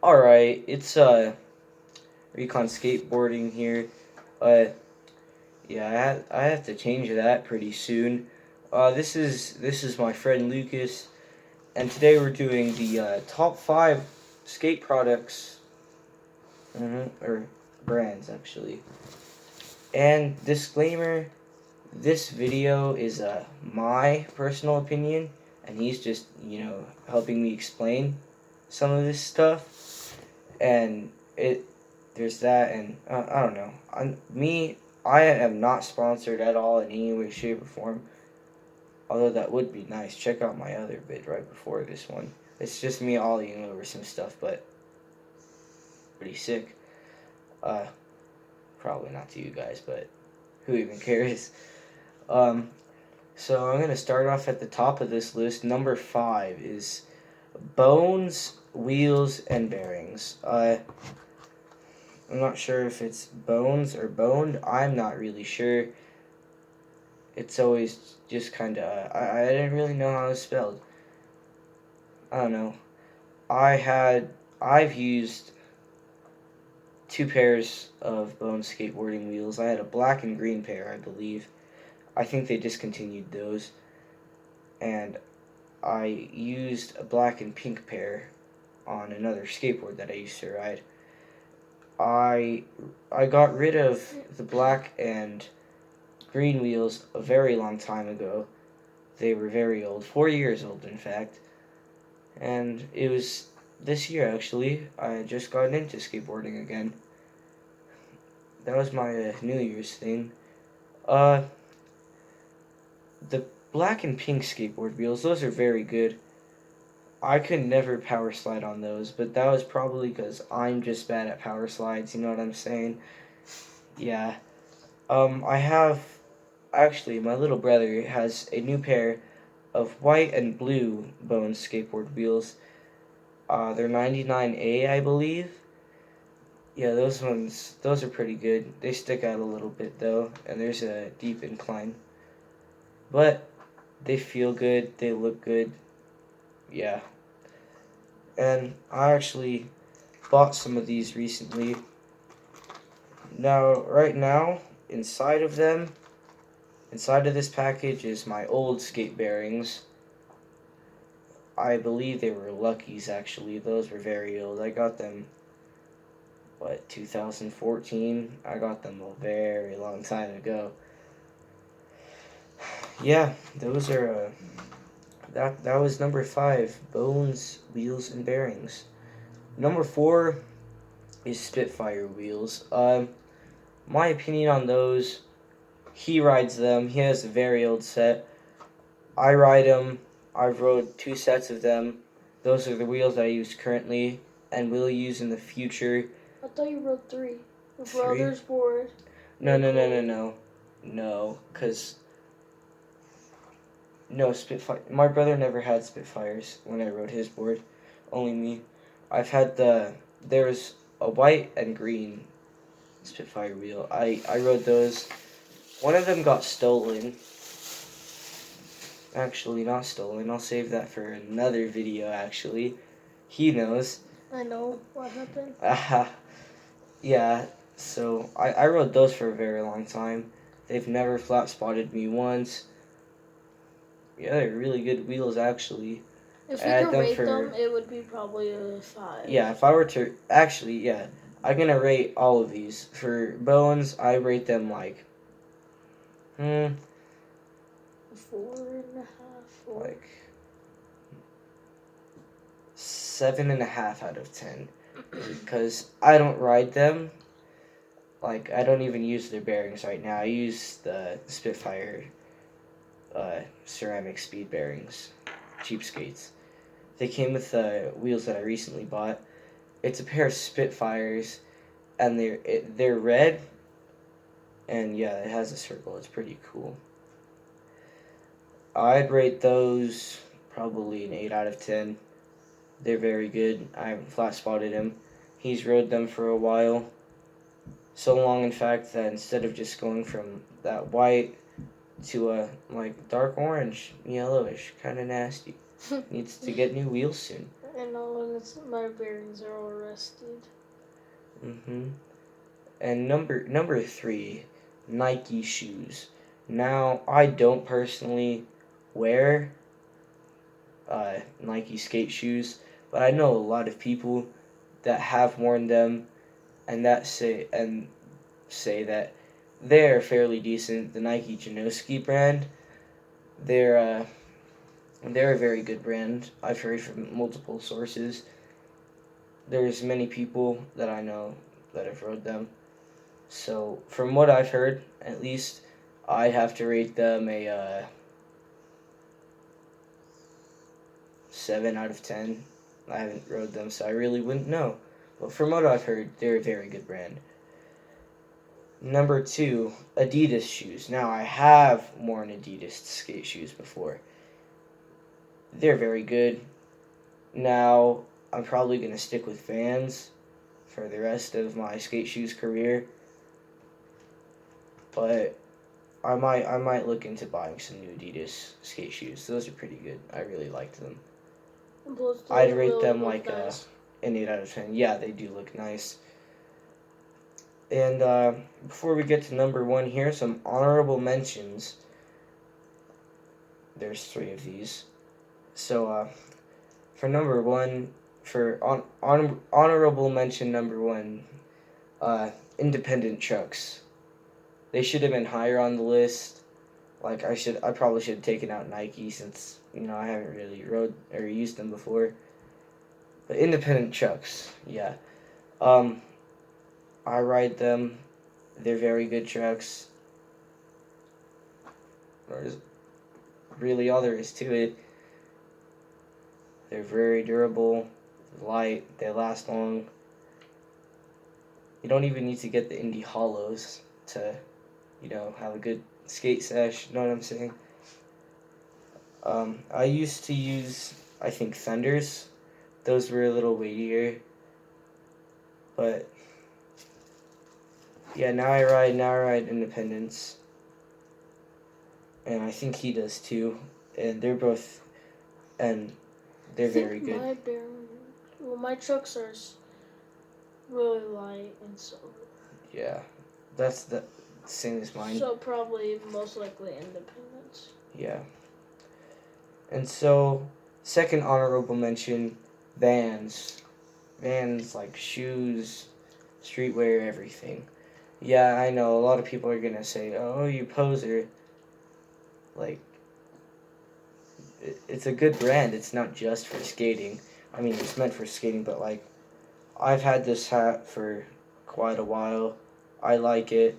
Alright, it's Recon Skateboarding here. Uh yeah, I have to change that pretty soon. This is my friend Lucas, and today we're doing the top 5 skate products, or brands actually. And disclaimer, this video is my personal opinion, and he's just, helping me explain some of this stuff. And there's that, and I don't know. I am not sponsored at all in any way, shape, or form. Although that would be nice. Check out my other vid right before this one. It's just me ollieing over some stuff, but pretty sick. Uh, Probably not to you guys, but who even cares? Um, so I'm gonna start off at the top of this list. Number 5 is bones, wheels, and bearings. I'm not sure if it's bones or boned. I'm not really sure. It's always just kind of. I didn't really know how it was spelled. I don't know. I've used 2 pairs of bone skateboarding wheels. I had a black and green pair, I believe. I think they discontinued those. And I used a black and pink pair on another skateboard that I used to ride. I got rid of the black and green wheels a very long time ago. They were very old, 4 years old in fact. And it was this year actually, I just got into skateboarding again. That was my New Year's thing. Uh, the black and pink skateboard wheels, those are very good. I could never power slide on those, but that was probably because I'm just bad at power slides, you know what I'm saying? Yeah. I have, actually, my little brother has a new pair of white and blue bone skateboard wheels. They're 99A, I believe. Yeah, those are pretty good. They stick out a little bit though, and there's a deep incline. But they feel good, they look good. Yeah. And I actually bought some of these recently. Right now, inside of this package is my old skate bearings. I believe they were Luckies actually. Those were very old. I got them 2014. I got them a very long time ago. Yeah, those are that was number 5, bones, wheels, and bearings. Number 4 is Spitfire wheels. My opinion on those, he rides them. He has a very old set. I ride them. I've rode 2 sets of them. Those are the wheels I use currently and will use in the future. I thought you rode 3. Your 3? brother's board. No, because no Spitfire. My brother never had Spitfires when I rode his board. Only me. I've had there's a white and green Spitfire wheel. I rode those. One of them got stolen. Actually, not stolen. I'll save that for another video, actually. He knows. I know what happened. Yeah, so I rode those for a very long time. They've never flat spotted me once. Yeah, they're really good wheels, actually. If you could rate them, it would be probably a 5. Yeah, if I were to... Actually, yeah. I'm going to rate all of these. For bones, I rate them like... 4.5. Like... 7.5 out of 10. Because I don't ride them. Like, I don't even use their bearings right now. I use the Spitfire ceramic speed bearings. Cheapskates. They came with wheels that I recently bought. It's a pair of Spitfires, and they're red, and yeah, it has a circle. It's pretty cool. I'd rate those probably an 8 out of 10. They're very good. I haven't flat spotted him. He's rode them for a while. So long, in fact, that instead of just going from that white to a dark orange, yellowish, kind of nasty, needs to get new wheels soon. And my bearings are all rusted. And number 3, Nike shoes. Now, I don't personally wear Nike skate shoes, but I know a lot of people that have worn them and say that they're fairly decent. The Nike Janoski brand, they're a very good brand. I've heard from multiple sources. There's many people that I know that have rode them. So from what I've heard, at least, I have to rate them a 7 out of 10. I haven't rode them, so I really wouldn't know. But from what I've heard, they're a very good brand. Number 2, Adidas shoes. Now, I have worn Adidas skate shoes before. They're very good. Now, I'm probably going to stick with Vans for the rest of my skate shoes career. But I might look into buying some new Adidas skate shoes. Those are pretty good. I really liked them. I'd rate them like nice. An 8 out of 10. Yeah, they do look nice. And before we get to number 1 here, some honorable mentions. There's 3 of these. So for number 1, for honorable mention number 1, independent trucks. They should have been higher on the list. I probably should have taken out Nike since, I haven't really rode or used them before. But independent trucks, yeah. I ride them. They're very good trucks. There's really all there is to it. They're very durable, light, they last long. You don't even need to get the Indy Hollows to, have a good skate sesh, you know what I'm saying? I used to use, I think, Thunders. Those were a little weightier. But, yeah, now I ride Independence. And I think he does too. And they're very good. My trucks are really light and so. Yeah, that's the same as mine. So probably most likely Independence. Yeah. And so, second honorable mention, Vans. Vans like shoes, streetwear, everything. Yeah, I know a lot of people are gonna say, "Oh, you poser." It's a good brand. It's not just for skating. I mean, it's meant for skating, but I've had this hat for quite a while. I like it.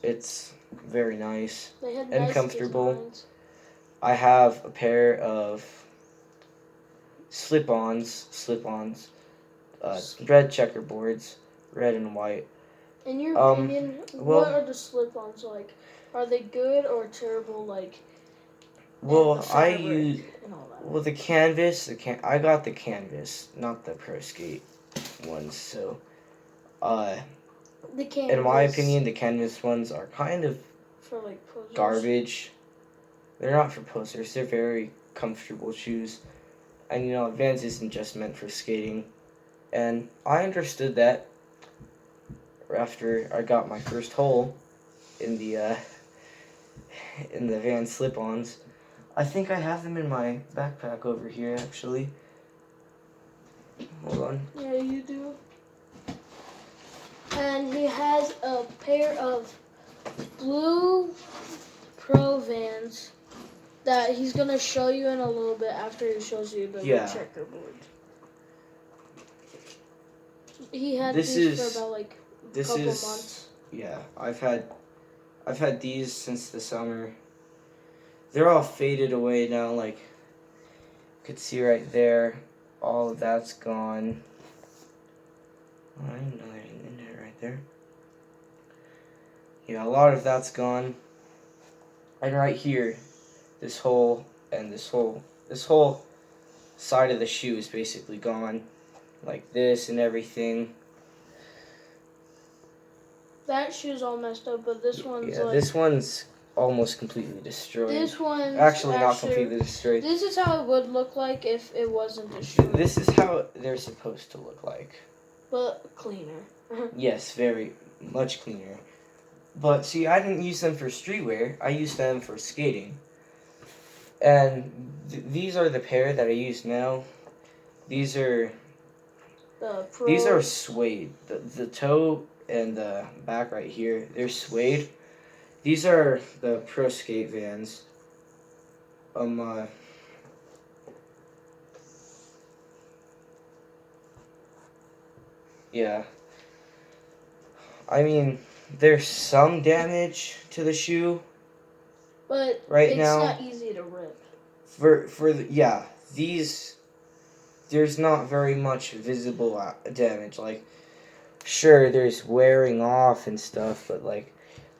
It's very nice and nice comfortable. Designs. I have a pair of slip-ons, red checkerboards, red and white. In your opinion, what are the slip-ons like? Are they good or terrible? The canvas. I got the canvas, not the Pro Skate ones. So, the canvas. In my opinion, the canvas ones are kind of for posers. Garbage. They're not for posers. They're very comfortable shoes, and Vans isn't just meant for skating. And I understood that after I got my first hole in the Vans slip-ons. I think I have them in my backpack over here, actually. Hold on. Yeah, you do. And he has a pair of blue Pro Vans that he's going to show you in a little bit after he shows you the checkerboard. He had these for about a couple months. Yeah, I've had these since the summer. They're all faded away now, you could see right there. All of that's gone. Oh, I didn't know there's an internet right there. Yeah, a lot of that's gone. And right here, this whole side of the shoe is basically gone. Like this and everything. That shoe's all messed up, but this one's this one's almost completely destroyed. This one Actually, not completely destroyed. This is how it would look like if it wasn't destroyed. This is how they're supposed to look like. But cleaner. Yes, very much cleaner. But see, I didn't use them for streetwear. I used them for skating. And these are the pair that I use now. These are suede. The toe and the back right here, they're suede. These are the Pro Skate Vans. Yeah. I mean, there's some damage to the shoe. But right now, it's not easy to rip. These, there's not very much visible damage. Like, sure, there's wearing off and stuff, but like,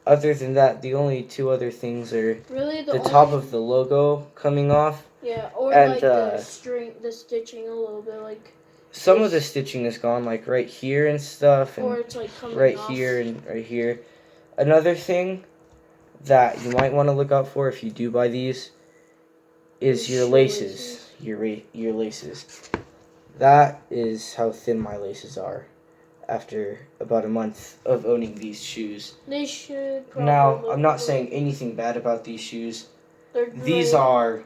other than that, the only two other things are really the top of the logo coming off. Yeah, or and, like the stitching a little bit, like. Some of the stitching is gone, like right here and stuff, and or it's like coming right off. here and right here. Another thing that you might want to look out for if you do buy these is your laces. Your laces. That is how thin my laces are after about a month of owning these shoes. They should probably Now, I'm not saying anything bad about these shoes. These are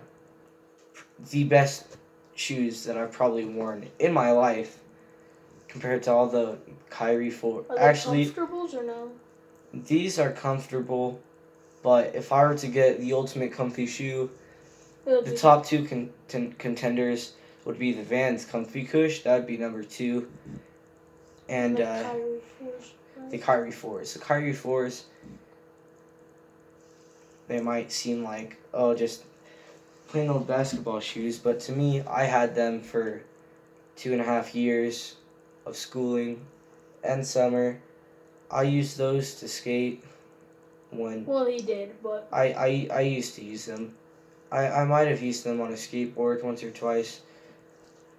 the best shoes that I've probably worn in my life compared to all the Kyrie 4. Are they comfortables or no? These are comfortable, but if I were to get the ultimate comfy shoe, the top two contenders would be the Vans Comfy Cush. That would be number 2. And the Kyrie 4s. The Kyrie 4s, they might seem like, oh, just plain old basketball shoes, but to me, I had them for 2.5 years of schooling and summer. I used those to skate when... Well, he did, but... I used to use them. I might have used them on a skateboard once or twice,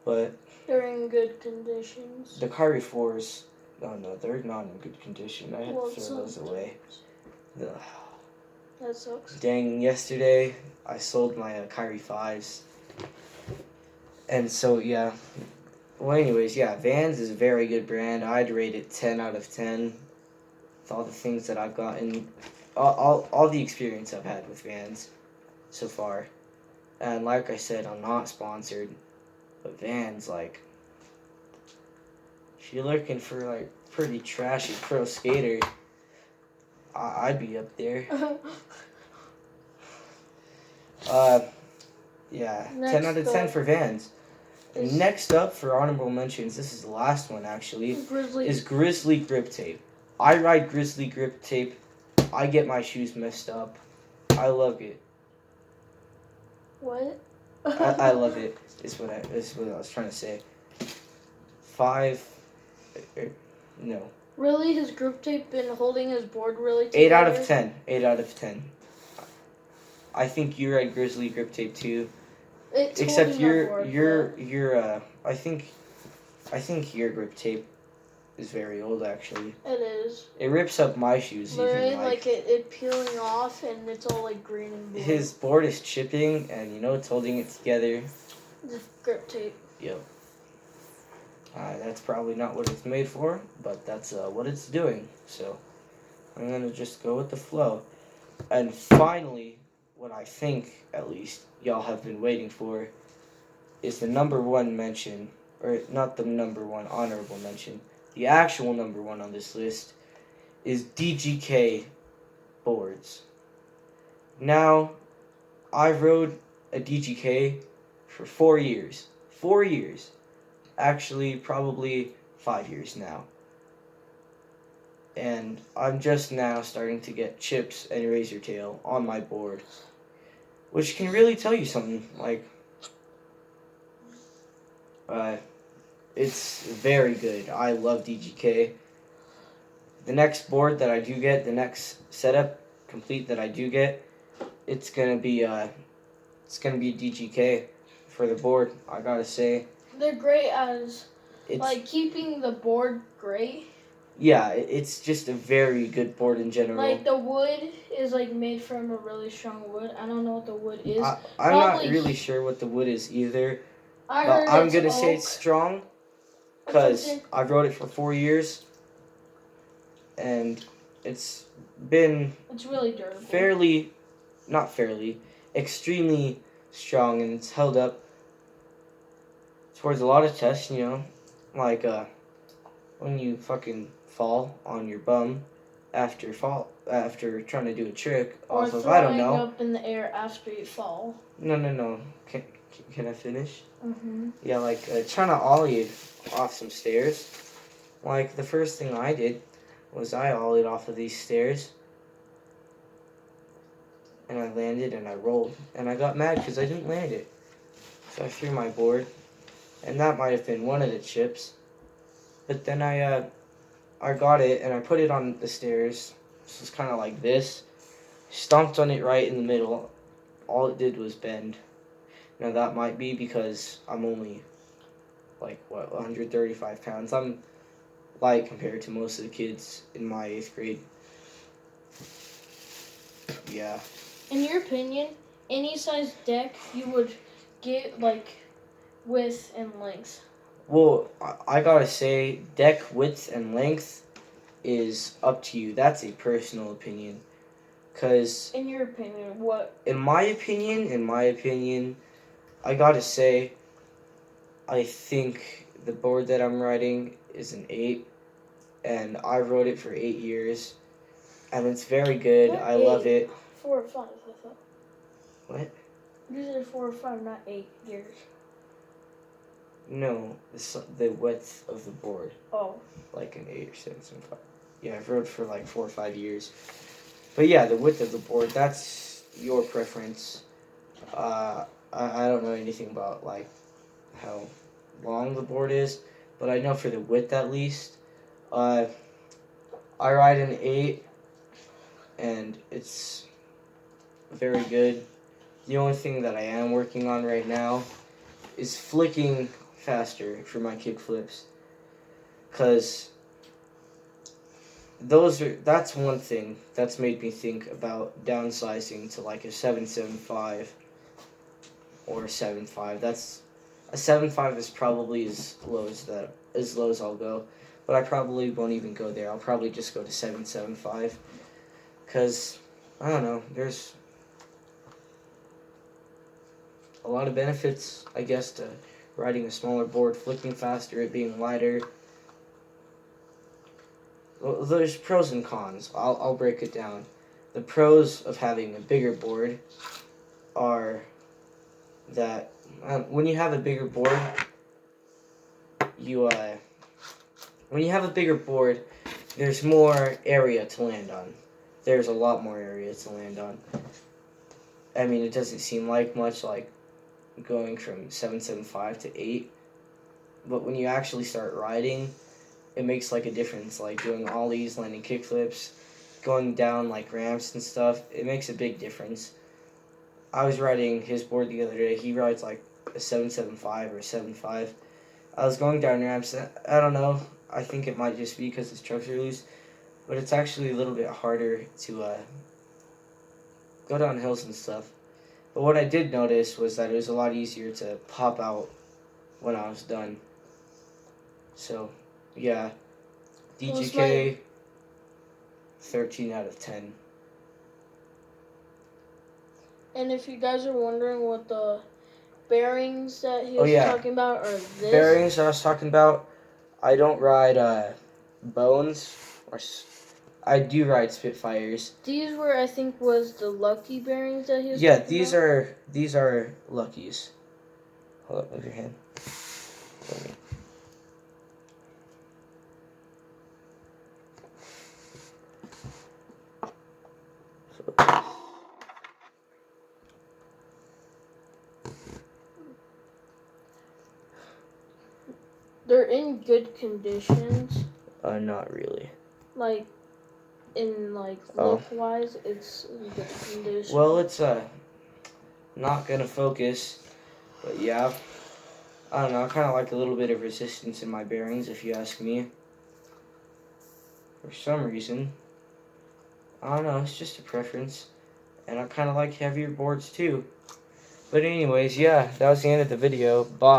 but... They're in good conditions. The Kyrie 4s, oh no, they're not in good condition. I had to throw those away. Ugh. That sucks. Dang, yesterday I sold my Kyrie 5s. And so, yeah. Well, anyways, yeah, Vans is a very good brand. I'd rate it 10 out of 10. With all the things that I've gotten, all the experience I've had with Vans so far. And like I said, I'm not sponsored. But Vans, like, if you're looking for, like, pretty trashy pro skater, I'd be up there. Yeah, 10 out of 10 for Vans. And next up for honorable mentions, this is the last one actually, is Grizzly Grip Tape. I ride Grizzly Grip Tape. I get my shoes messed up. I love it. What? I love it. Is what I was trying to say. 5. No. Really, his grip tape been holding his board really together? 8 out of 10. 8 out of 10. I think you ride Grizzly Grip Tape too. Except I think your grip tape is very old actually. It is. It rips up my shoes. Literally, even like it peeling off and it's all like green and blue. His board is chipping and you know it's holding it together. The grip tape. Yep. That's probably not what it's made for, but that's what it's doing. So I'm gonna just go with the flow. And finally, what I think at least y'all have been waiting for is the number 1 mention, or not the number 1 honorable mention. The actual number 1 on this list is DGK boards. Now, I rode a DGK for 4 years. 4 years. Actually, probably 5 years now. And I'm just now starting to get chips and razor tail on my board. Which can really tell you something. Like, it's very good. I love DGK. The next board that I do get, the next setup complete that I do get, it's gonna be DGK for the board. I gotta say, they're great as like keeping the board great. Yeah, it's just a very good board in general. Like the wood is like made from a really strong wood. I don't know what the wood is. I'm not really sure what the wood is either. I But heard I'm it's gonna say oak it's strong or because something. I rode it for 4 years, and it's been It's really durable. extremely strong, and it's held up towards a lot of tests. Like when you fucking fall on your bum after trying to do a trick. Or Also, throwing I don't know. up in the air after you fall. No. Can I finish? Mm-hmm. Yeah, like trying to ollie off some stairs. Like the first thing I did was I ollied off of these stairs, and I landed and I rolled, and I got mad because I didn't land it. So I threw my board, and that might have been one of the chips. But then I got it and I put it on the stairs. This was kind of like this. Stomped on it right in the middle. All it did was bend. Now that might be because I'm only 135 pounds. I'm light compared to most of the kids in my 8th grade. Yeah. In your opinion, any size deck you would get width and length? Well, I gotta say, deck width and length is up to you. That's a personal opinion. Cause in your opinion, what? In my opinion, I gotta say, I think the board that I'm riding is an 8, and I rode it for 8 years, and it's very good. Not I 8, love it. 4 or 5, I thought. What? You said 4 or 5, not 8 years. No, the width of the board. Oh. Like an 8 or 7, 5. Yeah, I've rode for 4 or 5 years. But yeah, the width of the board, that's your preference. I don't know anything about how long the board is, but I know for the width at least. I ride an 8, and it's very good. The only thing that I am working on right now is flicking faster for my kick flips, because that's one thing that's made me think about downsizing to a 775 or a 7.5. That's a 7.5 is probably as low as I'll go, but I probably won't even go there. I'll probably just go to 7.75, because I don't know, there's a lot of benefits, I guess, to riding a smaller board, flicking faster, it being lighter. Well, there's pros and cons. I'll break it down. The pros of having a bigger board are that when you have a bigger board, there's more area to land on. There's a lot more area to land on. I mean, it doesn't seem like much, going from 7.75 to 8, but when you actually start riding, it makes a difference. Doing ollies, landing kickflips, going down ramps and stuff, it makes a big difference. I was riding his board the other day. He rides a 7.75 or a 7.5. I was going down ramps. I don't know. I think it might just be because his trucks are loose, but it's actually a little bit harder to go down hills and stuff. But what I did notice was that it was a lot easier to pop out when I was done. So, yeah. DGK, 13 out of 10. And if you guys are wondering what the bearings that he was talking about are this. Bearings I was talking about, I don't ride Bones. I do ride Spitfires. These were, I think, was the Lucky bearings that he was talking about? these are Luckies. Hold up, move your hand. They're in good conditions. Not really. Look-wise, it's in good condition. Well, it's not gonna focus, but yeah. I don't know, I kind of like a little bit of resistance in my bearings, if you ask me. for some reason. I don't know, it's just a preference. And I kind of like heavier boards too. But anyways, yeah, that was the end of the video. Bye.